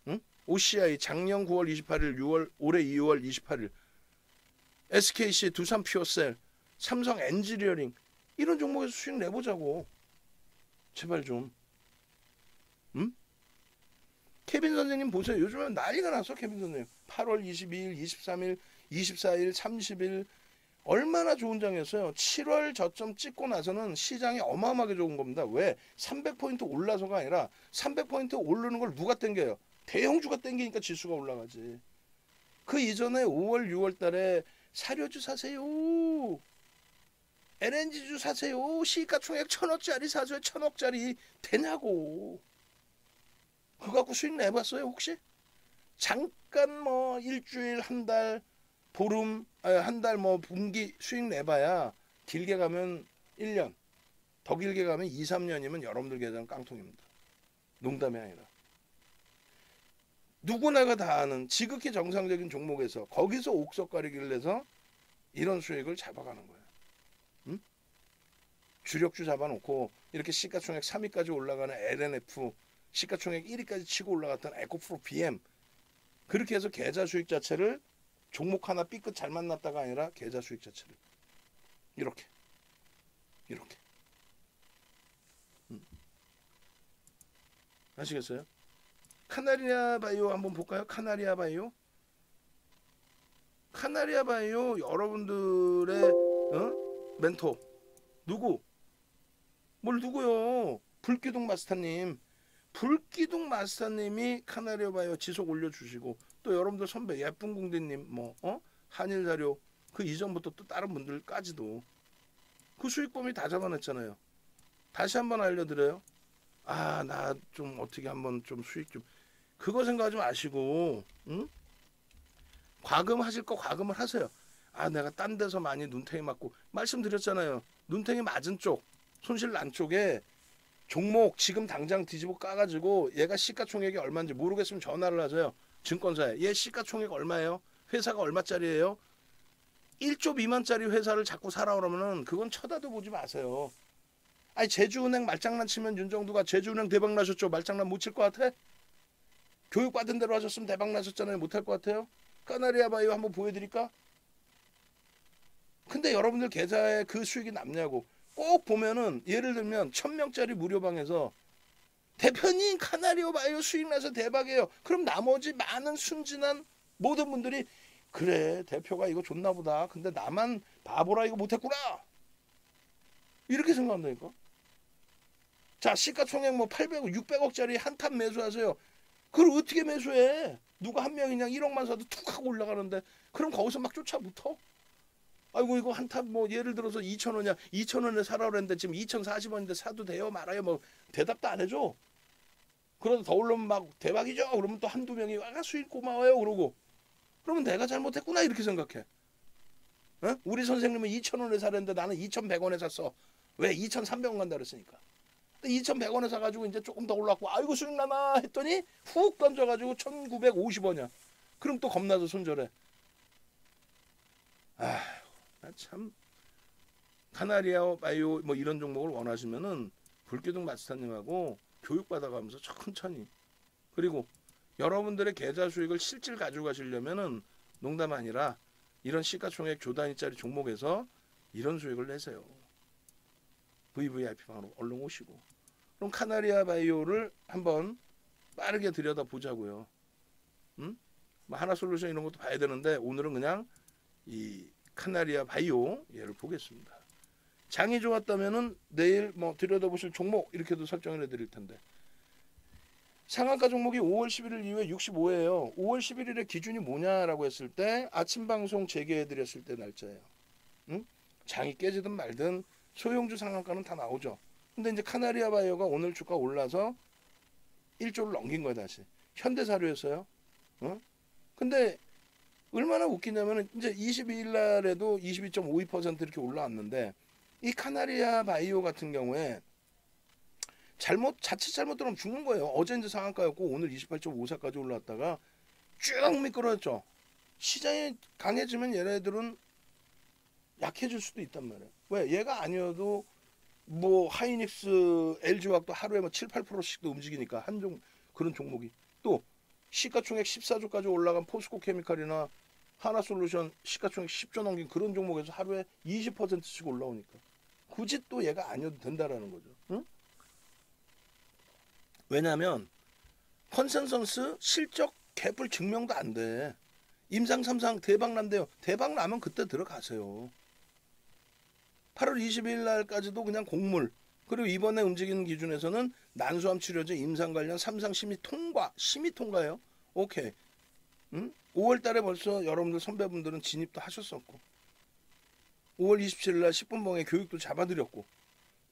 응? OCI 작년 9월 28일 6월 올해 2월 28일 SKC 두산 퓨어셀 삼성 엔지니어링 이런 종목에서 수익 내보자고. 제발 좀. 응? 케빈 선생님 보세요. 요즘에 난리가 났어. 케빈 선생님 8월 22일 23일 24일 30일 얼마나 좋은 장이었어요. 7월 저점 찍고 나서는 시장이 어마어마하게 좋은 겁니다. 왜? 300포인트 올라서가 아니라 300포인트 오르는 걸 누가 땡겨요? 대형주가 땡기니까 지수가 올라가지. 그 이전에 5월 6월 달에 사료주 사세요, LNG주 사세요, 시가총액 1,000억짜리 사세요. 1,000억짜리 되냐고. 그거 갖고 수익 내봤어요 혹시? 잠깐 뭐 일주일 한 달 보름 한 달 뭐 분기 수익 내봐야 길게 가면 1년, 더 길게 가면 2, 3년이면 여러분들 계좌는 깡통입니다. 농담이 아니라. 누구나가 다 아는 지극히 정상적인 종목에서 거기서 옥석가리기를 해서 이런 수익을 잡아가는 거예요. 응? 주력주 잡아놓고 이렇게 시가총액 3위까지 올라가는 LNF, 시가총액 1위까지 치고 올라갔던 에코프로 BM, 그렇게 해서 계좌 수익 자체를 종목 하나 삐끗 잘 만났다가 아니라 계좌 수익 자체를 이렇게 아시겠어요? 카나리아 바이오 한번 볼까요? 카나리아 바이오 여러분들의 멘토 누구? 뭘 누구요? 불기둥 마스터님. 불기둥 마스터님이 카나리아 바이오 지속 올려주시고, 또 여러분들 선배 예쁜 궁디님 뭐 한일자료 그 이전부터 또 다른 분들까지도 그 수익 범위 다 잡아냈잖아요. 다시 한번 알려드려요. 나 좀 어떻게 한번 좀 수익 좀, 그거 생각하지 마시고, 응? 과금하실 거 과금을 하세요. 내가 딴 데서 많이 눈탱이 맞고 말씀드렸잖아요. 눈탱이 맞은 쪽, 손실 난 쪽에 종목 지금 당장 뒤집어 까가지고 얘가 시가총액이 얼마인지 모르겠으면 전화를 하세요. 증권사에. 얘 시가총액 얼마예요? 회사가 얼마짜리예요? 1조 미만짜리 회사를 자꾸 사라 그러면은 그건 쳐다도 보지 마세요. 제주은행 말장난 치면 윤정두가 제주은행 대박 나셨죠? 말장난 못 칠 것 같아? 교육받은 대로 하셨으면 대박 나셨잖아요. 못 할 것 같아요? 카나리아 바이오 한번 보여드릴까? 근데 여러분들 계좌에 그 수익이 남냐고. 꼭 보면은 예를 들면 1,000명짜리 무료방에서 대표님 카나리아 바이오 수익 나서 대박이에요. 그럼 나머지 많은 순진한 모든 분들이 그래 대표가 이거 좋나 보다. 근데 나만 바보라 이거 못했구나. 이렇게 생각한다니까. 자, 시가총액 뭐 800억 600억짜리 한탄 매수하세요. 그걸 어떻게 매수해? 누가 한 명이 그냥 1억만 사도 툭 하고 올라가는데 그럼 거기서 막 쫓아붙어? 아이고 이거 한탄 뭐 예를 들어서 2,000원이야. 2,000원에 사라 그랬는데 지금 2,040원인데 사도 돼요 말아요? 뭐 대답도 안 해줘. 그러다 더 올라오면 막 대박이죠. 그러면 또 한두 명이 수익 고마워요 그러고, 그러면 내가 잘못했구나 이렇게 생각해. 우리 선생님은 2,000원에 사랬는데 나는 2,100원에 샀어. 왜? 2,300원 간다 그랬으니까. 2,100원에 사가지고 이제 조금 더 올랐고 아이고 수익 나나 했더니 훅 던져가지고 1,950원이야. 그럼 또 겁나서 손절해. 참. 카나리아 바이오 뭐 이런 종목을 원하시면은 불기둥 마스터님하고 교육받아가면서 천천히, 그리고 여러분들의 계좌 수익을 실질 가지고 가시려면은 농담 아니라 이런 시가총액 조 단위짜리 종목에서 이런 수익을 내세요. VVIP 방으로 얼른 오시고. 그럼 카나리아 바이오를 한번 빠르게 들여다보자고요. 뭐 하나솔루션 이런 것도 봐야 되는데 오늘은 그냥 이 카나리아 바이오 얘를 보겠습니다. 장이 좋았다면은 내일 뭐 들여다보실 종목 이렇게도 설정을 해드릴 텐데, 상한가 종목이 5월 11일 이후에 65예요. 5월 11일의 기준이 뭐냐라고 했을 때 아침 방송 재개해드렸을 때 날짜예요. 응? 장이 깨지든 말든 소형주 상한가는 다 나오죠. 근데 이제 카나리아 바이오가 오늘 주가 올라서 1조를 넘긴 거야 다시. 현대사료였어요. 어? 근데 얼마나 웃기냐면은 이제 22일 날에도 22.52% 이렇게 올라왔는데, 이 카나리아 바이오 같은 경우에 자칫 잘못 들어오면 죽는 거예요. 어제 이제 상한가였고 오늘 28.54까지 올라왔다가 쭉 미끄러졌죠. 시장이 강해지면 얘네들은 약해질 수도 있단 말이에요. 왜? 얘가 아니어도 뭐 하이닉스, LG화학도 하루에 뭐 7, 8%씩도 움직이니까 그런 종목이, 또 시가총액 14조까지 올라간 포스코 케미칼이나 하나솔루션 시가총액 10조 넘긴 그런 종목에서 하루에 20%씩 올라오니까 굳이 또 얘가 아니어도 된다라는 거죠. 응? 왜냐하면 컨센서스 실적 갭을 증명도 안 돼. 임상 3상 대박 난대요. 대박 나면 그때 들어가세요. 8월 22일 날까지도 그냥 곡물, 그리고 이번에 움직이는 기준에서는 난소암 치료제 임상 관련 3상 심의 통과예요. 오케이. 5월 달에 벌써 여러분들 선배분들은 진입도 하셨었고, 5월 27일 날 10분봉에 교육도 잡아드렸고,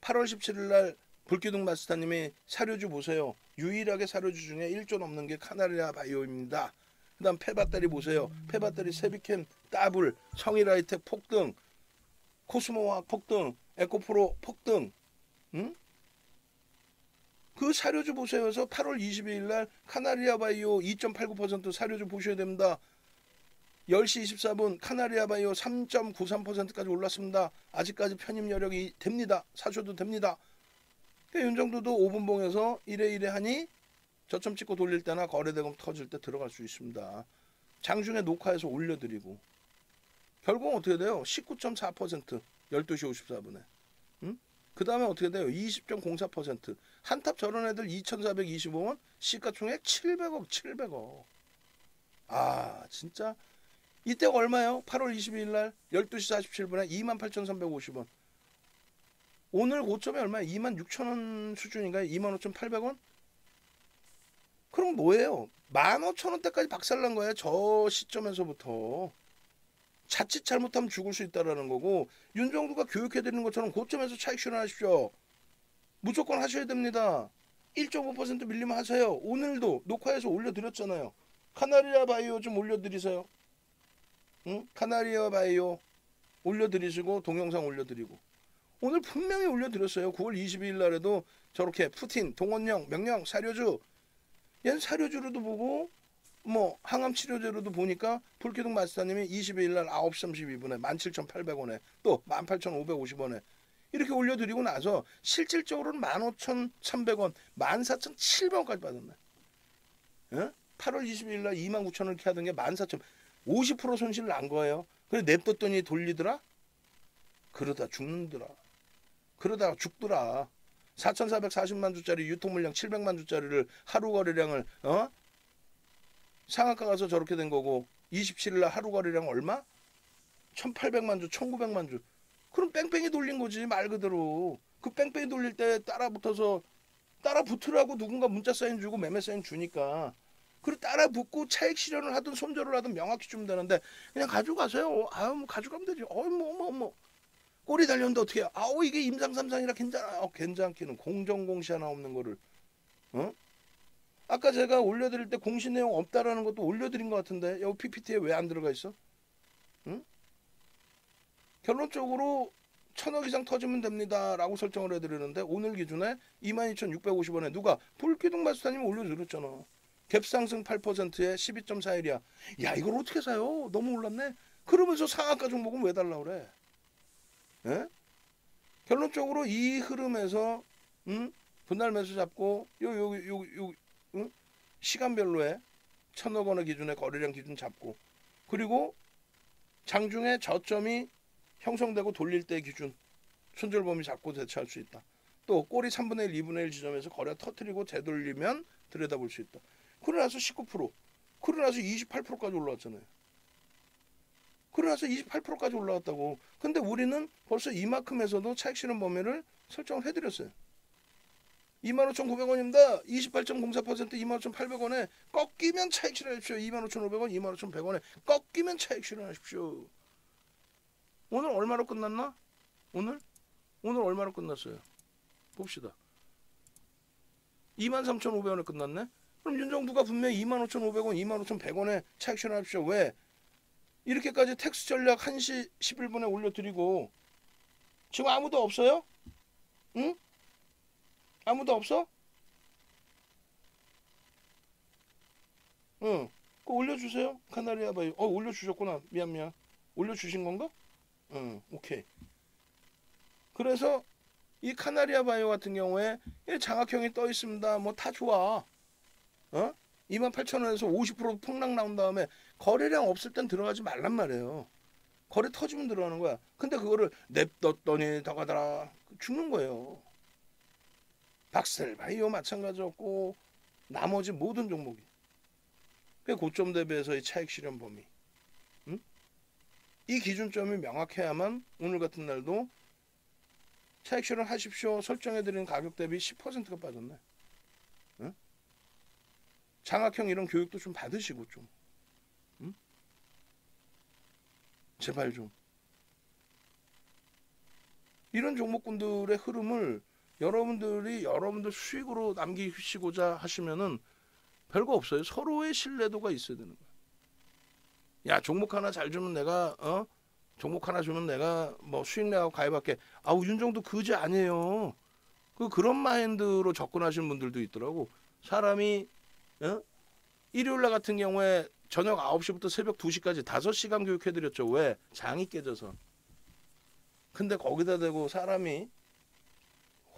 8월 17일 날 불기둥 마스터님이 사료주 보세요. 유일하게 사료주 중에 1조 넘는 게 카나리아 바이오입니다. 그 다음 페바따리 보세요. 페바따리 세비캠 더블, 성일하이텍 폭등, 코스모화학 폭등, 에코프로 폭등. 응? 그 사료주 보세요. 해서 8월 22일 날 카나리아 바이오 2.89% 사료주 보셔야 됩니다. 10시 24분 카나리아 바이오 3.93%까지 올랐습니다. 아직까지 편입 여력이 됩니다. 사셔도 됩니다. 윤정도도 5분봉에서 1회 1회 하니 저점 찍고 돌릴 때나 거래대금 터질 때 들어갈 수 있습니다. 장중에 녹화해서 올려드리고, 결국은 어떻게 돼요? 19.4% 12시 54분에. 응? 그 다음에 어떻게 돼요? 20.04%. 한탑 저런 애들 2,425원, 시가총액 700억. 아 진짜 이때가 얼마예요? 8월 22일 날 12시 47분에 28,350원. 오늘 고점이 얼마예요? 26,000원 수준인가요? 25,800원? 그럼 뭐예요? 15,000원대까지 박살난 거예요. 저 시점에서부터. 자칫 잘못하면 죽을 수 있다라는 거고, 윤정도가 교육해드리는 것처럼 고점에서 차익 실현하십시오. 무조건 하셔야 됩니다. 1.5% 밀리면 하세요. 오늘도 녹화해서 올려드렸잖아요. 카나리아 바이오 좀 올려드리세요. 응? 카나리아 바이오 올려드리시고 동영상 올려드리고, 오늘 분명히 올려드렸어요. 9월 22일 날에도 저렇게 푸틴, 동원령, 명령, 사료주, 얘는 사료주로도 보고 뭐 항암 치료제로도 보니까 불기둥 마스터님이 22일 날 9시 32분에 17,800원에 또 18,550원에 이렇게 올려드리고 나서 실질적으로는 15,300원, 14,700원까지 받았네. 예? 8월 22일 날 29,000원 이렇게 하던 게 14,000원, 50% 손실 난 거예요. 그래 냅뒀더니 돌리더라? 그러다 죽는더라. 그러다가 죽더라. 4,440만 주짜리 유통물량 700만 주짜리를 하루 거래량을 상한가 가서 저렇게 된 거고, 27일 날 하루 거래량 얼마? 1,800만 주, 1,900만 주. 그럼 뺑뺑이 돌린 거지 말 그대로. 그 뺑뺑이 돌릴 때 따라 붙으라고 누군가 문자 사인 주고 매매 사인 주니까, 그리고 따라 붙고 차익 실현을 하든 손절을 하든 명확히 주면 되는데 그냥 가져가세요. 아유 뭐 가져가면 되지. 뭐 꼬리 달렸는데 어떻게 해? 아우 이게 임상 3상이라 괜찮아. 괜찮기는 공정공시 하나 없는 거를. 아까 제가 올려드릴 때 공시 내용 없다라는 것도 올려드린 것 같은데 여기 PPT에 왜 안 들어가 있어? 응? 결론적으로 1,000억 이상 터지면 됩니다 라고 설정을 해드리는데, 오늘 기준에 22,650원에 누가? 불기둥 마스터님이 올려드렸잖아. 갭상승 8%에 12.41이야. 야 이걸 어떻게 사요? 너무 올랐네. 그러면서 상한가 종목은 왜 달라고 그래? 예? 결론적으로 이 흐름에서 분할 매수 잡고 시간별로에 1,000억 원의 기준에 거래량 기준 잡고, 그리고 장중에 저점이 형성되고 돌릴 때 기준, 손절 범위 잡고 대처할 수 있다. 또 꼬리 3분의 1, 2분의 1 지점에서 거래 터트리고 되돌리면 들여다볼 수 있다. 그러고 나서 19%, 그러고 나서 28%까지 올라왔잖아요. 그러고 나서 28%까지 올라왔다고. 근데 우리는 벌써 이만큼에서도 차익 실현 범위를 설정을 해드렸어요. 25,900원입니다. 28.04% 25,800원에 꺾이면 차익 실현하십시오. 25,500원, 25,100원에 꺾이면 차익 실현하십시오. 오늘 얼마로 끝났나? 오늘 얼마로 끝났어요? 봅시다. 23,500원에 끝났네? 그럼 윤정부가 분명히 25,500원, 25,100원에 차익 실현하십시오. 왜? 이렇게까지 텍스 전략 1시 11분에 올려드리고 지금 아무도 없어요? 응? 아무도 없어? 응. 그거 올려주세요. 카나리아 바이오. 올려주셨구나. 미안. 올려주신 건가? 응. 오케이. 그래서 이 카나리아 바이오 같은 경우에 장학형이 떠 있습니다. 뭐 다 좋아. 28,000원에서 50% 폭락 나온 다음에 거래량 없을 땐 들어가지 말란 말이에요. 거래 터지면 들어가는 거야. 근데 그거를 냅뒀더니 더 가더라. 죽는 거예요. 박스텔 바이오 마찬가지였고 나머지 모든 종목이. 그 고점 대비해서 이 차익 실현 범위. 응? 이 기준점이 명확해야만 오늘 같은 날도 차익 실현 하십시오. 설정해드리는 가격 대비 10%가 빠졌네. 응? 장학형 이런 교육도 좀 받으시고 좀. 응? 제발 좀. 이런 종목군들의 흐름을 여러분들 수익으로 남기시고자 하시면은 별거 없어요. 서로의 신뢰도가 있어야 되는 거야. 야, 종목 하나 잘 주면 내가 종목 하나 주면 내가 뭐 수익 내고 가입할게. 윤정도 그지 아니에요. 그런 마인드로 접근하시는 분들도 있더라고. 사람이 일요일날 같은 경우에 저녁 9시부터 새벽 2시까지 5시간 교육해드렸죠. 왜? 장이 깨져서. 근데 거기다 대고 사람이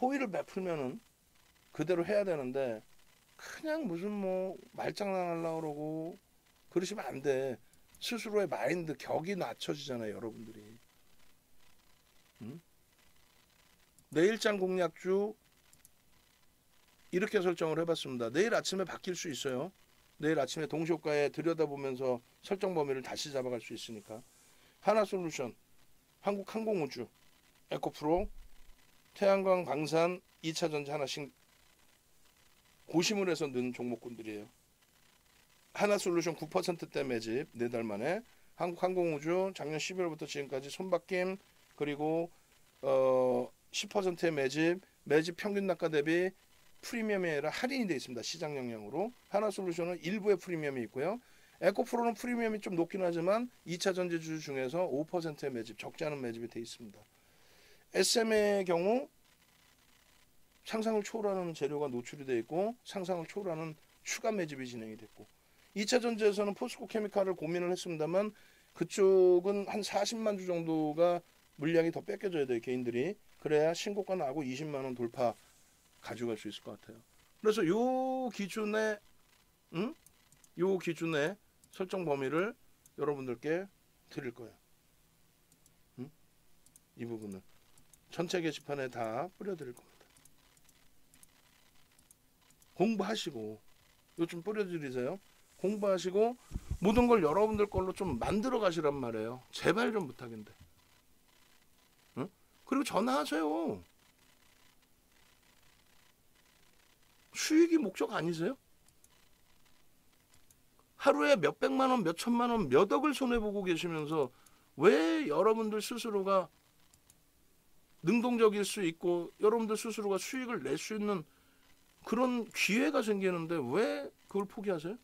호의를 베풀면은 그대로 해야 되는데 그냥 무슨 뭐 말장난하려고 그러고 그러시면 안 돼. 스스로의 마인드 격이 낮춰지잖아요. 여러분들이. 응? 내일장 공략주 이렇게 설정을 해봤습니다. 내일 아침에 바뀔 수 있어요. 내일 아침에 동시효과에 들여다보면서 설정 범위를 다시 잡아갈 수 있으니까. 하나솔루션, 한국항공우주, 에코프로, 태양광, 방산, 2차전지 하나씩 고심을 해서 넣은 종목군들이에요. 하나솔루션 9%대 매집 4달 만에, 한국항공우주 작년 12월부터 지금까지 손바뀜, 그리고 10%의 매집 평균 단가 대비 프리미엄이 아니라 할인이 되어 있습니다. 시장 영향으로. 하나솔루션은 일부의 프리미엄이 있고요. 에코프로는 프리미엄이 좀 높긴 하지만 2차 전지주 중에서 5%의 매집, 적지 않은 매집이 되어 있습니다. SM의 경우 상상을 초월하는 재료가 노출이 되어 있고 상상을 초월하는 추가 매집이 진행이 됐고, 2차 전지에서는 포스코 케미칼을 고민을 했습니다만 그쪽은 한 40만 주 정도가 물량이 더 뺏겨져야 돼요. 개인들이. 그래야 신고가 나고 20만 원 돌파 가져갈 수 있을 것 같아요. 그래서 요 기준에 설정 범위를 여러분들께 드릴 거예요. 이 부분을 전체 게시판에 다 뿌려드릴 겁니다. 공부하시고 요 좀 뿌려드리세요. 공부하시고 모든 걸 여러분들 걸로 좀 만들어 가시란 말이에요. 제발 좀 부탁인데. 그리고 전화하세요. 수익이 목적 아니세요? 하루에 몇백만 원, 몇천만 원, 몇 억을 손해보고 계시면서 왜 여러분들 스스로가 능동적일 수 있고 여러분들 스스로가 수익을 낼 수 있는 그런 기회가 생기는데 왜 그걸 포기하세요?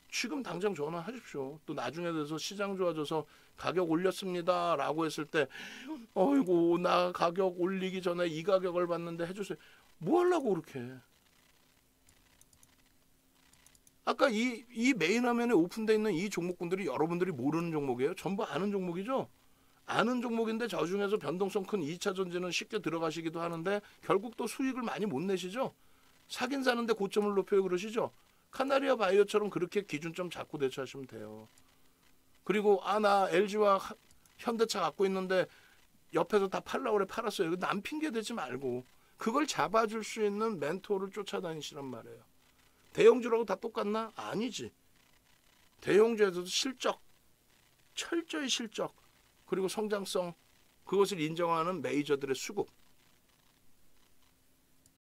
지금 당장 전화하십시오. 또 나중에 돼서 시장 좋아져서 가격 올렸습니다 라고 했을 때 어이구 나 가격 올리기 전에 이 가격을 받는데 해주세요. 뭐 하려고 그렇게. 아까 이 메인 화면에 오픈되어 있는 이 종목군들이 여러분들이 모르는 종목이에요? 전부 아는 종목이죠? 아는 종목인데 저 중에서 변동성 큰 2차 전지는 쉽게 들어가시기도 하는데 결국 또 수익을 많이 못 내시죠? 사긴 사는데 고점을 높여요 그러시죠? 카나리아 바이오처럼 그렇게 기준점 잡고 대처하시면 돼요. 그리고 나 LG와 현대차 갖고 있는데 옆에서 다 팔라고 그래 팔았어요. 남 핑계 대지 말고 그걸 잡아줄 수 있는 멘토를 쫓아다니시란 말이에요. 대형주라고 다 똑같나? 아니지. 대형주에서도 실적, 철저히 실적, 그리고 성장성, 그것을 인정하는 메이저들의 수급,